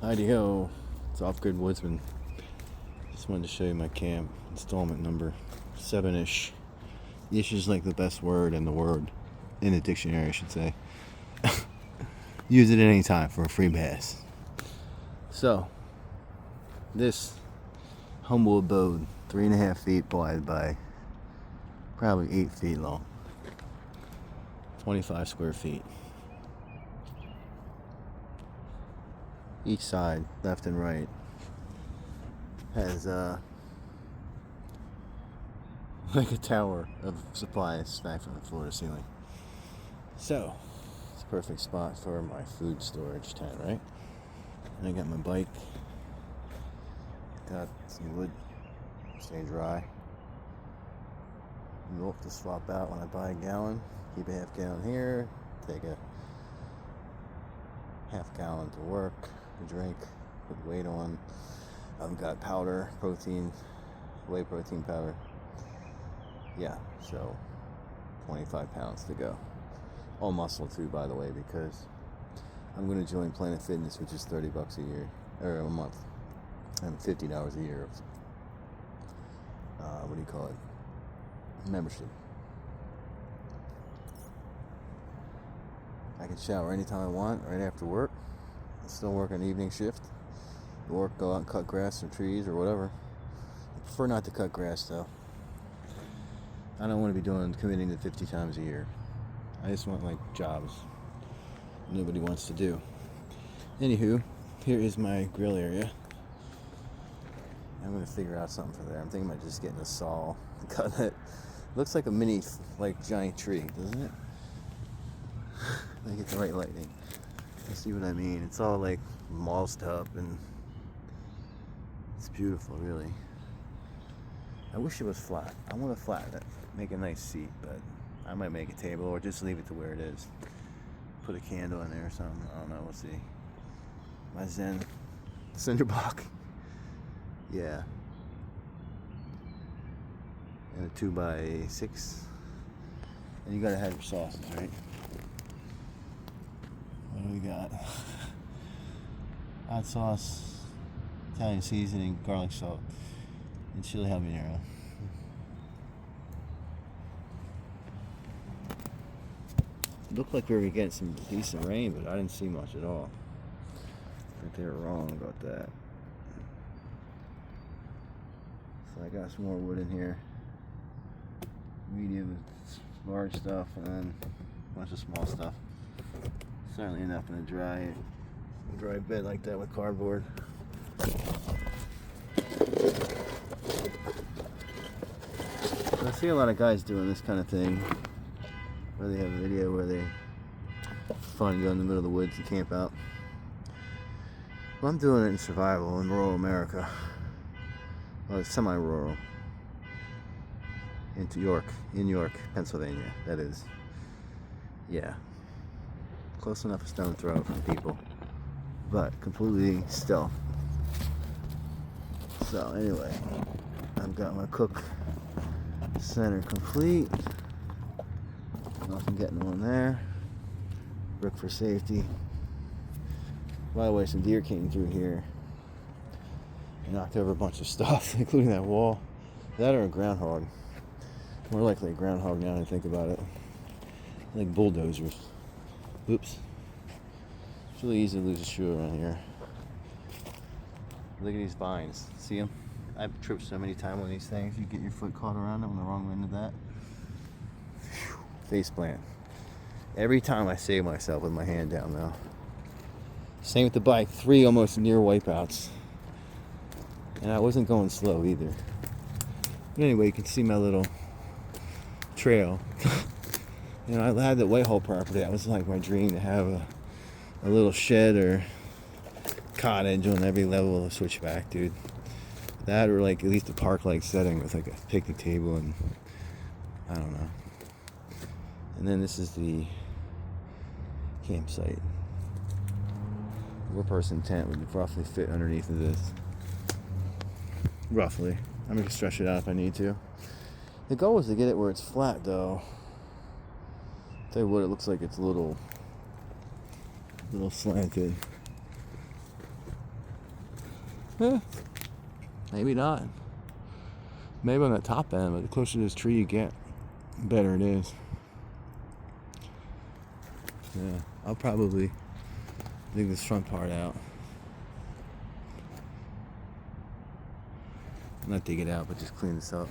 Hi-de-ho, it's Off Grid Woodsman. Just wanted to show you my camp, installment number 7-ish. Ish is like the best word in the word, in the dictionary I should say. Use it at any time for a free pass. So, this humble abode, 3.5 feet wide by probably 8 feet long. 25 square feet. Each side, left and right, has like a tower of supplies stacked from the floor to ceiling. So, it's a perfect spot for my food storage tent, right? And I got my bike, got some wood, stay dry. Milk to swap out when I buy a gallon. Keep a half gallon here, take a half gallon to work, a drink, put weight on. I've got powder, protein, whey protein powder. Yeah, so 25 pounds to go. All muscle too, by the way, because I'm going to join Planet Fitness, which is $30 a year, or a month, and $50 a year of, what do you call it? Membership. I can shower anytime I want, right after work. I still work an evening shift. Or go out and cut grass or trees or whatever. I prefer not to cut grass though. I don't want to be committing to 50 times a year. I just want like jobs nobody wants to do. Anywho, here is my grill area. I'm going to figure out something for there. I'm thinking about just getting a saw to cut it. Looks like a mini, like, giant tree, doesn't it? I get the right lighting. You see what I mean? It's all like mossed up and it's beautiful, really. I wish it was flat. I want to flatten it, make a nice seat, but I might make a table or just leave it to where it is. Put a candle in there or something. I don't know. We'll see. My Zen cinder block. Yeah. And a 2x6. And you gotta have your sauces, right? What do we got? Hot sauce, Italian seasoning, garlic salt, and chili habanero. Looked like we were getting some decent rain, but I didn't see much at all. I think they were wrong about that. So I got some more wood in here. Medium, large stuff, and then a bunch of small stuff. Certainly enough in a dry bed like that with cardboard. So I see a lot of guys doing this kind of thing, where they have a video where they fun go in the middle of the woods and camp out. Well, I'm doing it in survival in rural America. Well, it's semi-rural. In York, Pennsylvania, that is. Yeah. Close enough a stone throw from people, but completely still. So anyway, I've got my cook center complete. Nothing getting on there. Brick for safety. By the way, some deer came through here and knocked over a bunch of stuff, including that wall. That or a groundhog. More likely a groundhog now that I think about it. Like bulldozers. Oops. It's really easy to lose a shoe around here. Look at these vines. See them? I've tripped so many times on these things. You get your foot caught around them on the wrong end of that. Face plant. Every time I save myself with my hand down though. Same with the bike. 3 almost near wipeouts. And I wasn't going slow either. But anyway, you can see my little trail. You know, I had the Whitehall property. That was like my dream to have a little shed or cottage on every level of the switchback, dude. That or like at least a park-like setting with like a picnic table and I don't know. And then this is the campsite. A four-person tent would roughly fit underneath of this. Roughly. I'm gonna stretch it out if I need to. The goal is to get it where it's flat though. Tell you what, it looks like it's a little slanted. Maybe not. Maybe on the top end, but the closer to this tree you get, the better it is. Yeah, I'll probably dig this front part out. Not dig it out, but just clean this up.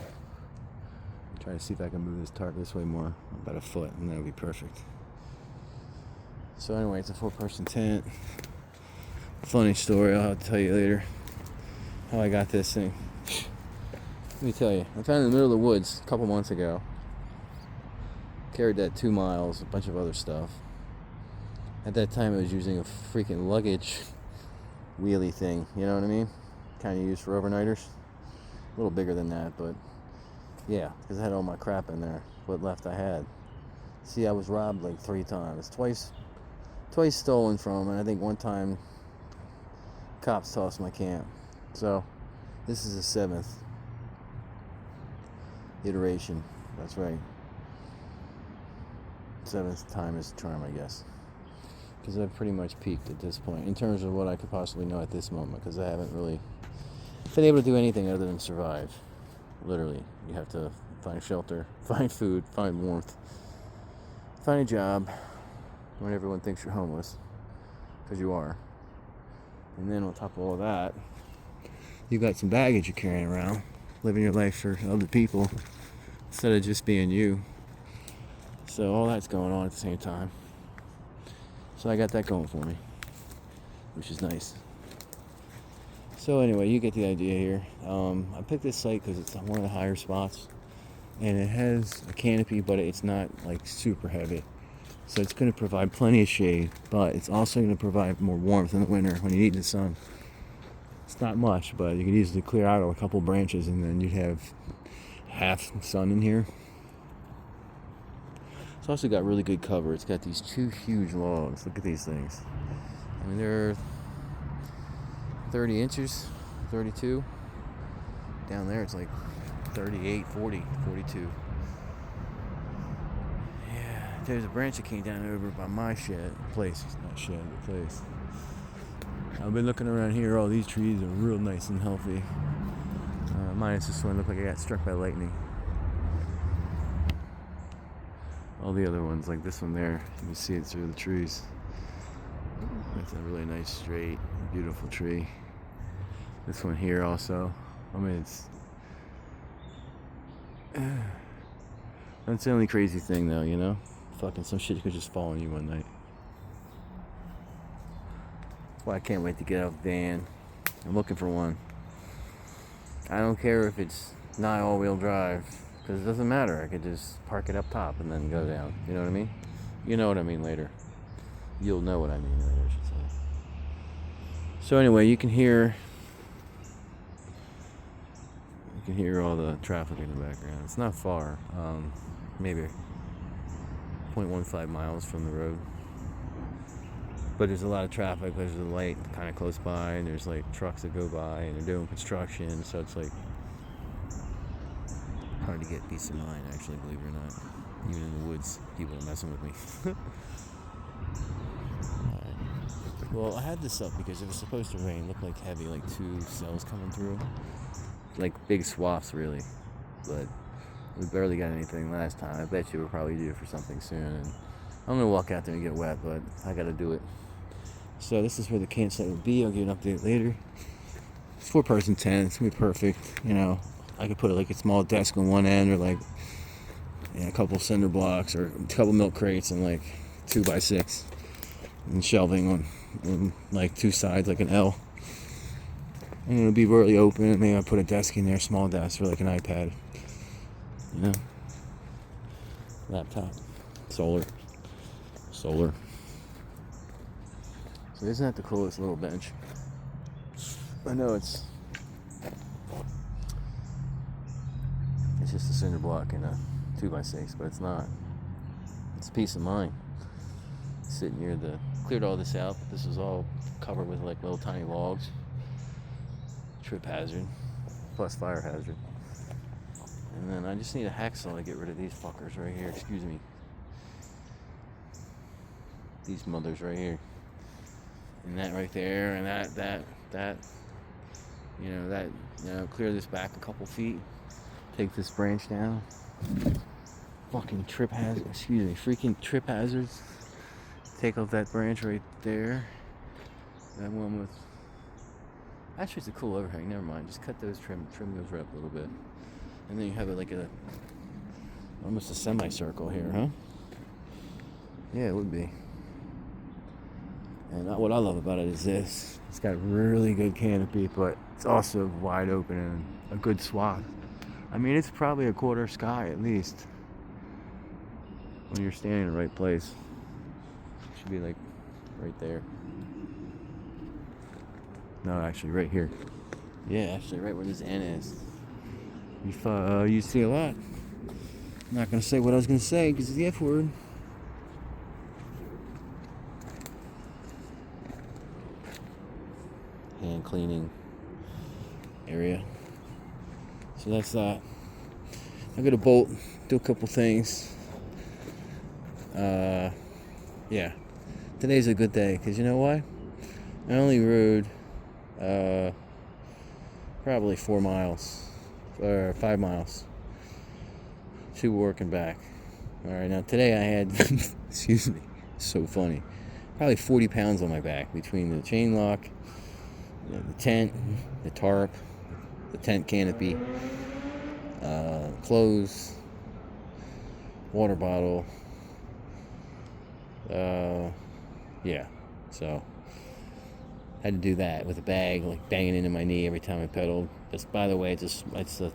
Try to see if I can move this tarp this way more, about a foot, and that'll be perfect. So anyway, it's a 4-person tent. Funny story, I'll have to tell you later how I got this thing. Let me tell you, I found it in the middle of the woods a couple months ago. Carried that 2 miles, a bunch of other stuff. At that time, I was using a freaking luggage wheelie thing, you know what I mean? Kind of used for overnighters. A little bigger than that, but yeah, because I had all my crap in there, what left I had. See, I was robbed like 3 times. Twice stolen from, and I think one time cops tossed my camp. So this is the 7th iteration. That's right. 7th time is the charm, I guess. Because I've pretty much peaked at this point in terms of what I could possibly know at this moment, because I haven't really been able to do anything other than survive. Literally, you have to find shelter, find food, find warmth, find a job when everyone thinks you're homeless, because you are. And then on top of all that, you've got some baggage you're carrying around, living your life for other people instead of just being you. So all that's going on at the same time. So I got that going for me, which is nice. So anyway, you get the idea here. I picked this site because it's one of the higher spots, and it has a canopy, but it's not like super heavy. So it's going to provide plenty of shade, but it's also going to provide more warmth in the winter when you need the sun. It's not much, but you could easily clear out a couple branches, and then you'd have half sun in here. It's also got really good cover. It's got these 2 huge logs. Look at these things. I mean, they're 30 inches, 32. Down there, it's like 38, 40, 42. Yeah, there's a branch that came down over by my place. Not shed, but place. I've been looking around here. All these trees are real nice and healthy. Minus this one, looked like I got struck by lightning. All the other ones, like this one there, you can see it through the trees. That's a really nice, straight, beautiful tree. This one here also. I mean, it's... That's the only crazy thing though, you know? Fucking some shit could just fall on you one night. Well, I can't wait to get out of the van. I'm looking for one. I don't care if it's not all-wheel drive, because it doesn't matter. I could just park it up top and then go down. You know what I mean? You know what I mean later. You'll know what I mean later, I should say. So anyway, you can hear all the traffic in the background. It's not far. Maybe 0.15 miles from the road. But there's a lot of traffic. There's a light kind of close by, and there's like trucks that go by, and they're doing construction, so it's like hard to get peace of mind, actually, believe it or not. Even in the woods, people are messing with me. Alright. Well, I had this up because it was supposed to rain. It looked like heavy, like 2 cells coming through. Like big swaths, really. But we barely got anything last time. I bet you we'll probably due for something soon. And I'm going to walk out there and get wet, but I got to do it. So this is where the campsite will be. I'll give an update later. It's 4-person tent. It's going to be perfect. You know, I could put like a small desk on one end, or like a couple cinder blocks, or a couple milk crates, and like 2x6, and shelving on like 2 sides, like an L. And it'll be really open. Maybe I'll put a desk in there, small desk, or like an iPad. You know, laptop, solar. So isn't that the coolest little bench? I know it's just a cinder block and a 2x6, but it's not. It's a peace of mind. Sitting near cleared all this out. This was all covered with like little tiny logs. Trip hazard, plus fire hazard. And then I just need a hacksaw to get rid of these fuckers right here. Excuse me. These mothers right here. And that right there, and that. Clear this back a couple feet, take this branch down. Freaking trip hazards. Take off that branch right there. That one with, actually it's a cool overhang, never mind. Just cut those, trim those right up a little bit. And then you have it like almost a semicircle here, huh? Yeah, it would be. And what I love about it is this. It's got really good canopy, but it's also wide open and a good swath. I mean, it's probably a quarter sky at least when you're standing in the right place. It should be like right there. No, actually right here. Yeah, actually right where this N is. You see a lot. I'm not going to say what I was going to say because it's the F word. Hand cleaning area. So that's that. I got to bolt, do a couple things. Yeah. Today's a good day because you know why? I only rode probably 4 miles or 5 miles to work and back. All right, now today I had excuse me, so funny, probably 40 pounds on my back between the chain lock, the tent, the tarp, the tent canopy, clothes, water bottle. Yeah, so I had to do that with a bag, like banging into my knee every time I pedaled. This, by the way, it's a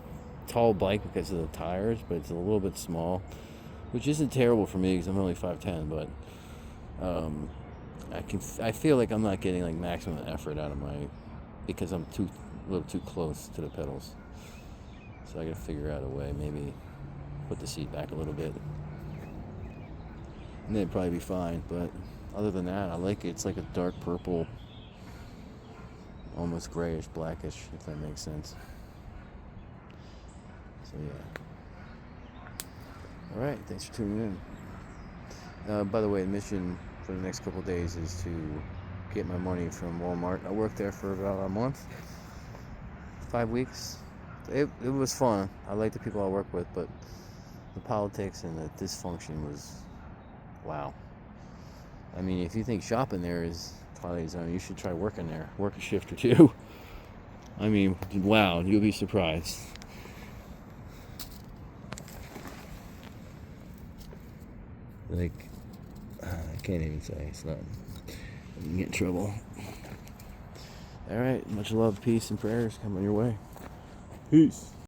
tall bike because of the tires, but it's a little bit small, which isn't terrible for me because I'm only 5'10", but I feel like I'm not getting like maximum effort out of because I'm a little too close to the pedals. So I gotta figure out a way, maybe put the seat back a little bit, and then it'd probably be fine. But other than that, I like it. It's like a dark purple, almost grayish, blackish, if that makes sense. So yeah. All right, thanks for tuning in. By the way, the mission for the next couple of days is to get my money from Walmart. I worked there for about a month, 5 weeks. It was fun. I like the people I work with, but the politics and the dysfunction was, wow. I mean, if you think shopping there is Twilight Zone, you should try working there. Work a shift or two. I mean, wow, you'll be surprised. Like, I can't even say. It's not. You can get in trouble. All right, much love, peace, and prayers coming your way. Peace.